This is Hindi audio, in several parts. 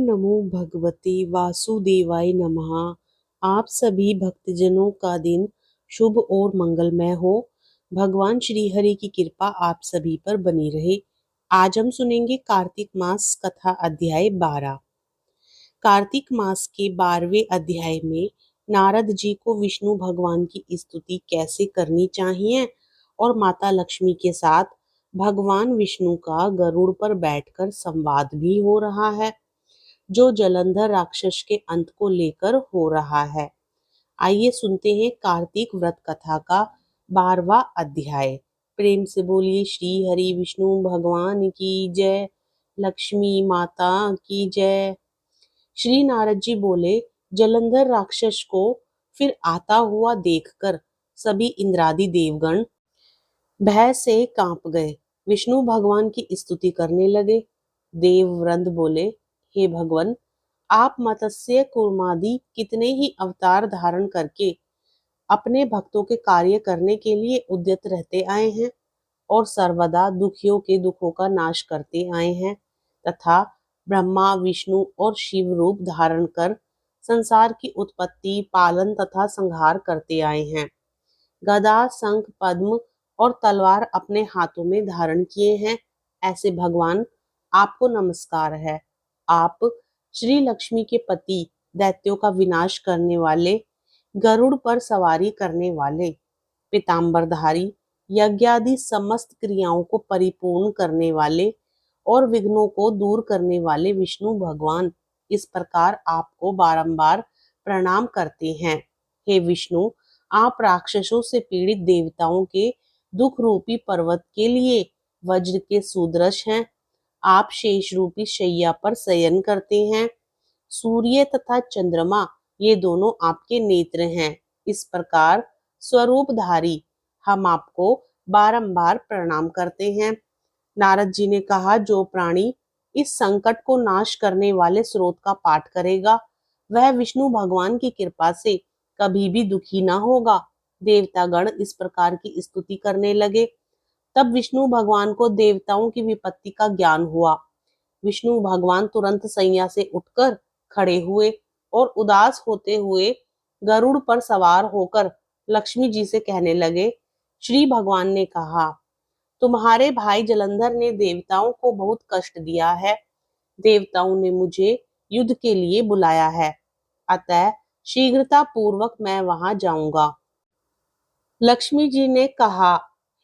नमो भगवते वासुदेवाय नमः। आप सभी भक्तजनों का दिन शुभ और मंगलमय हो। भगवान श्री हरि की कृपा आप सभी पर बनी रहे। आज हम सुनेंगे कार्तिक मास कथा अध्याय 12। कार्तिक मास के 12वें अध्याय में नारद जी को विष्णु भगवान की स्तुति कैसे करनी चाहिए और माता लक्ष्मी के साथ भगवान विष्णु का गरुड़ पर बैठकर संवाद भी हो रहा है, जो जलंधर राक्षस के अंत को लेकर हो रहा है। आइए सुनते हैं कार्तिक व्रत कथा का 12वां अध्याय। प्रेम से बोलिए श्री हरि विष्णु भगवान की जय, लक्ष्मी माता की जय। श्री नारद जी बोले, जलंधर राक्षस को फिर आता हुआ देखकर सभी इंद्रादि देवगण भय से कांप गए। विष्णु भगवान की स्तुति करने लगे। देववृंद बोले, हे भगवान, आप मत्स्य कूर्मादि कितने ही अवतार धारण करके अपने भक्तों के कार्य करने के लिए उद्यत रहते आए हैं और सर्वदा दुखियों के दुखों का नाश करते आए हैं, तथा ब्रह्मा विष्णु और शिव रूप धारण कर संसार की उत्पत्ति, पालन तथा संहार करते आए हैं। गदा, शंख, पद्म और तलवार अपने हाथों में धारण किए हैं। ऐसे भगवान, आपको नमस्कार है। आप श्री लक्ष्मी के पति, दैत्यों का विनाश करने वाले, गरुड़ पर सवारी करने वाले, पीतांबरधारी, यज्ञादि समस्त क्रियाओं को परिपूर्ण करने वाले और विघ्नों को दूर करने वाले विष्णु भगवान इस प्रकार आपको बारंबार प्रणाम करते हैं। हे विष्णु, आप राक्षसों से पीड़ित देवताओं के दुख रूपी पर्वत के लिए वज्र के सुदृश हैं। आप शेष रूपी शैया पर शयन करते हैं। सूर्य तथा चंद्रमा ये दोनों आपके नेत्र हैं। इस प्रकार स्वरूपधारी हम आपको बारंबार प्रणाम करते हैं। नारद जी ने कहा, जो प्राणी इस संकट को नाश करने वाले स्रोत का पाठ करेगा, वह विष्णु भगवान की कृपा से कभी भी दुखी ना होगा। देवतागण इस प्रकार की स्तुति करने लगे। तब विष्णु भगवान को देवताओं की विपत्ति का ज्ञान हुआ। विष्णु भगवान तुरंत सैया से उठकर खड़े हुए और उदास होते हुए गरुड़ पर सवार होकर लक्ष्मी जी से कहने लगे। श्री भगवान ने कहा, तुम्हारे भाई जलंधर ने देवताओं को बहुत कष्ट दिया है। देवताओं ने मुझे युद्ध के लिए बुलाया है, अतः शीघ्रता पूर्वक मैं वहां जाऊंगा। लक्ष्मी जी ने कहा,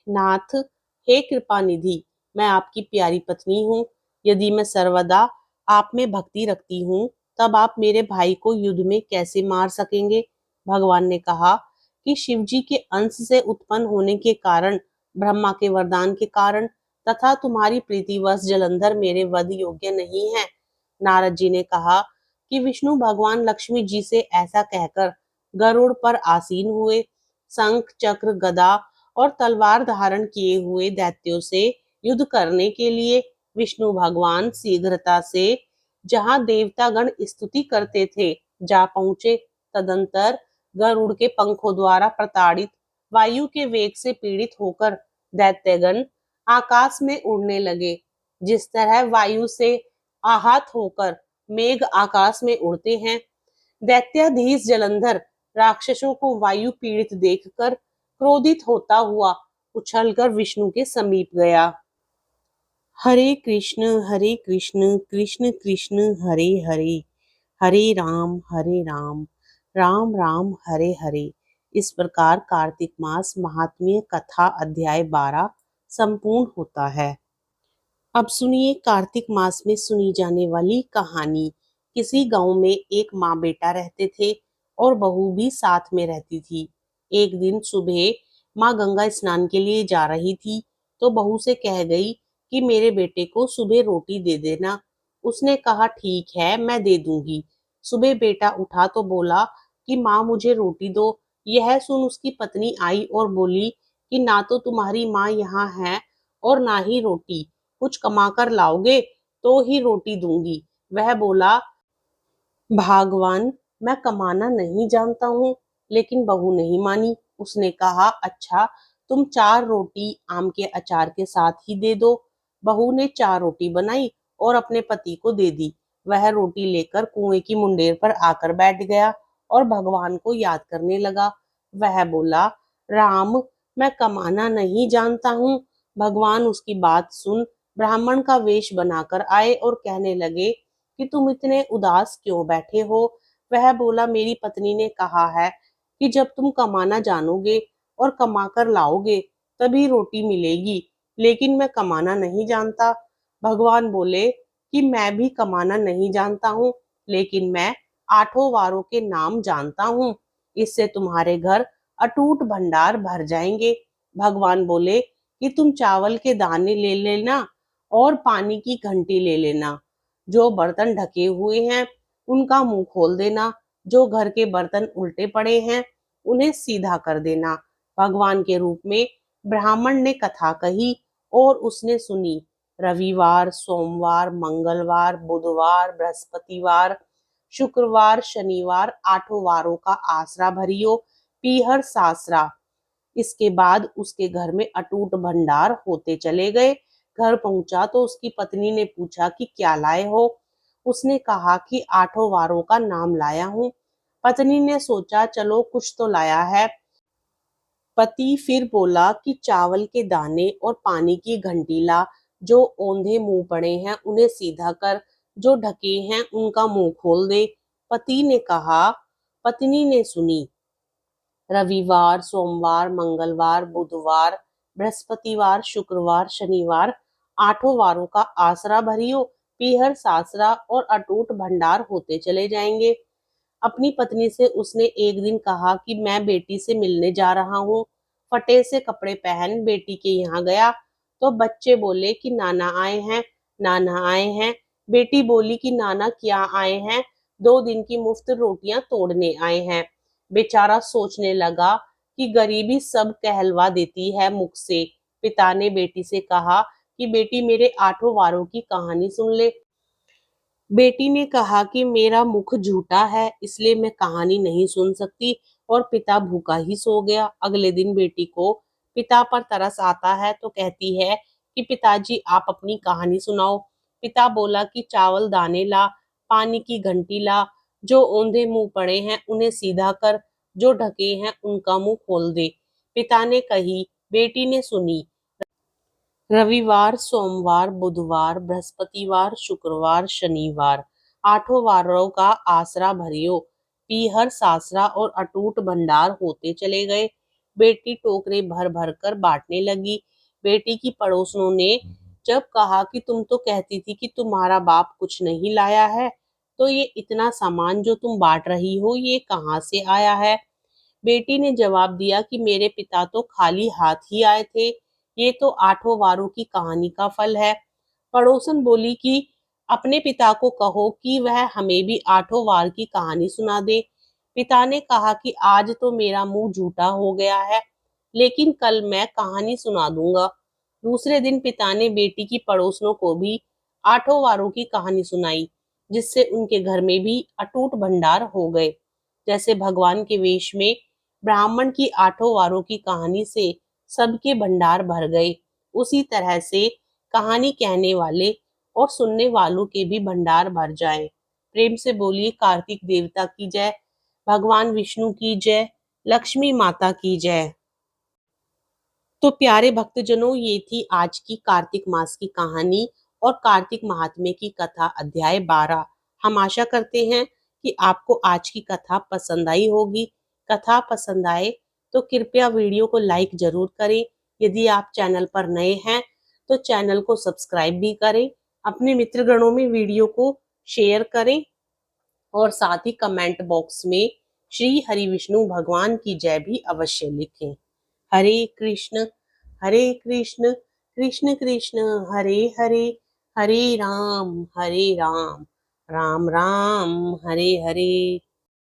नाथ, हे कृपा निधि, मैं आपकी प्यारी पत्नी हूँ। यदि मैं सर्वदा आप में भक्ति रखती हूँ, तब आप मेरे भाई को युद्ध में कैसे मार सकेंगे। भगवान ने कहा कि शिव जी के अंश से उत्पन्न होने के कारण, ब्रह्मा के वरदान के कारण तथा तुम्हारी प्रीतिवश जलंधर मेरे वध योग्य नहीं है। नारद जी ने कहा कि विष्णु भगवान लक्ष्मी जी से ऐसा कहकर गरुड़ पर आसीन हुए। शंख, चक्र, गदा और तलवार धारण किए हुए दैत्यों से युद्ध करने के लिए विष्णु भगवान शीघ्रता से जहां देवतागण स्तुति करते थे जा पहुंचे। तदंतर गरुड़ के पंखों द्वारा प्रताड़ित, वायु के वेग से पीड़ित होकर दैत्यगण आकाश में उड़ने लगे। जिस तरह वायु से आहत होकर मेघ आकाश में उड़ते हैं, दैत्याधीश जलंधर राक्षसों को वायु पीड़ित देखकर क्रोधित होता हुआ उछलकर विष्णु के समीप गया। हरे कृष्ण कृष्ण कृष्ण हरे हरे, हरे राम राम राम हरे हरे। इस प्रकार कार्तिक मास महात्म्य कथा अध्याय 12 संपूर्ण होता है। अब सुनिए कार्तिक मास में सुनी जाने वाली कहानी। किसी गांव में एक माँ बेटा रहते थे और बहू भी साथ में रहती थी। एक दिन सुबह माँ गंगा स्नान के लिए जा रही थी तो बहू से कह गई कि मेरे बेटे को सुबह रोटी दे देना। उसने कहा, ठीक है, मैं दे दूंगी। सुबह बेटा उठा तो बोला कि माँ मुझे रोटी दो। यह सुन उसकी पत्नी आई और बोली कि ना तो तुम्हारी माँ यहाँ है और ना ही रोटी, कुछ कमा कर लाओगे तो ही रोटी दूंगी। वह बोला, भगवान, मैं कमाना नहीं जानता हूँ। लेकिन बहू नहीं मानी। उसने कहा, अच्छा, तुम 4 रोटी आम के अचार के साथ ही दे दो। बहू ने 4 रोटी बनाई और अपने पति को दे दी। वह रोटी लेकर कुएं की मुंडेर पर आकर बैठ गया और भगवान को याद करने लगा। वह बोला, राम, मैं कमाना नहीं जानता हूँ। भगवान उसकी बात सुन ब्राह्मण का वेश बनाकर आए और कहने लगे कि तुम इतने उदास क्यों बैठे हो। वह बोला, मेरी पत्नी ने कहा है कि जब तुम कमाना जानोगे और कमाकर लाओगे तभी रोटी मिलेगी, लेकिन मैं कमाना नहीं जानता। भगवान बोले कि मैं भी कमाना नहीं जानता हूँ, लेकिन मैं आठों वारों के नाम जानता हूँ। इससे तुम्हारे घर अटूट भंडार भर जाएंगे। भगवान बोले कि तुम चावल के दाने ले लेना और पानी की घंटी ले लेना। जो बर्तन ढके हुए हैं उनका मुंह खोल देना। जो घर के बर्तन उल्टे पड़े हैं उन्हें सीधा कर देना। भगवान के रूप में ब्राह्मण ने कथा कही और उसने सुनी। रविवार, सोमवार, मंगलवार, बुधवार, बृहस्पतिवार, शुक्रवार, शनिवार, आठों वारों का आसरा भरियो, पीहर सासरा। इसके बाद उसके घर में अटूट भंडार होते चले गए। घर पहुंचा तो उसकी पत्नी ने पूछा कि क्या लाए हो। उसने कहा कि आठों वारों का नाम लाया हूँ। पत्नी ने सोचा, चलो कुछ तो लाया है। पति फिर बोला कि चावल के दाने और पानी की घंटी ला। जो औंधे मुंह पड़े हैं उन्हें सीधा कर, जो ढके हैं उनका मुंह खोल दे। पति ने कहा। पत्नी ने सुनी। रविवार, सोमवार, मंगलवार, बुधवार, बृहस्पतिवार, शुक्रवार, शनिवार, आठों वारों का आसरा भरियो, पीहर सासरा और अटूट भंडार होते चले जाएंगे। अपनी पत्नी से उसने एक दिन कहा कि मैं बेटी से मिलने जा रहा हूँ। फटे से कपड़े पहन बेटी के यहाँ गया तो बच्चे बोले कि नाना आए हैं, नाना आए हैं। बेटी बोली कि नाना क्या आए हैं, 2 दिन की मुफ्त रोटियां तोड़ने आए हैं। बेचारा सोचने लगा कि गरीबी सब कहलवा देती है मुख से। पिता ने बेटी से कहा कि बेटी मेरे आठों वारों की कहानी सुन ले। बेटी ने कहा कि मेरा मुख झूठा है इसलिए मैं कहानी नहीं सुन सकती, और पिता भूखा ही सो गया। अगले दिन बेटी को पिता पर तरस आता है तो कहती है कि पिताजी आप अपनी कहानी सुनाओ। पिता बोला कि चावल दाने ला, पानी की घंटी ला, जो औंधे मुंह पड़े हैं उन्हें सीधा कर, जो ढके हैं उनका मुंह खोल दे। पिता ने कही, बेटी ने सुनी। रविवार, सोमवार, बुधवार, बृहस्पतिवार, शुक्रवार, शनिवार, आठों वारों का आसरा भरियो, पीहर सासरा और अटूट भंडार होते चले गए। बेटी टोकरे भर भर कर बांटने लगी। बेटी की पड़ोसनों ने जब कहा कि तुम तो कहती थी कि तुम्हारा बाप कुछ नहीं लाया है, तो ये इतना सामान जो तुम बांट रही हो ये कहाँ से आया है। बेटी ने जवाब दिया कि मेरे पिता तो खाली हाथ ही आए थे, ये तो आठों वारों की कहानी का फल है। पड़ोसन बोली कि अपने पिता को कहो कि वह हमें भी आठों वार की कहानी सुना दे। पिता ने कहा कि आज तो मेरा मुंह झूठा हो गया है, लेकिन कल मैं कहानी सुना दूंगा। दूसरे दिन पिता ने बेटी की पड़ोसनों को भी आठों वारों की कहानी सुनाई, जिससे उनके घर में भी अटूट भंडार हो गए। जैसे भगवान के वेश में ब्राह्मण की आठों वारों की कहानी से सबके भंडार भर गए, उसी तरह से कहानी कहने वाले और सुनने वालों के भी भंडार भर जाएं। प्रेम से बोलिए कार्तिक देवता की जय, भगवान विष्णु की जय, लक्ष्मी माता की जय। तो प्यारे भक्तजनों, ये थी आज की कार्तिक मास की कहानी और कार्तिक महात्म्य की कथा अध्याय 12। हम आशा करते हैं कि आपको आज की कथा पसंद आई होगी। कथा पसंद आए तो कृपया वीडियो को लाइक जरूर करें। यदि आप चैनल पर नए हैं तो चैनल को सब्सक्राइब भी करें। अपने मित्रगणों में वीडियो को शेयर करें और साथ ही कमेंट बॉक्स में श्री हरि विष्णु भगवान की जय भी अवश्य लिखें। हरे कृष्ण कृष्ण कृष्ण हरे हरे, हरे राम राम राम हरे हरे।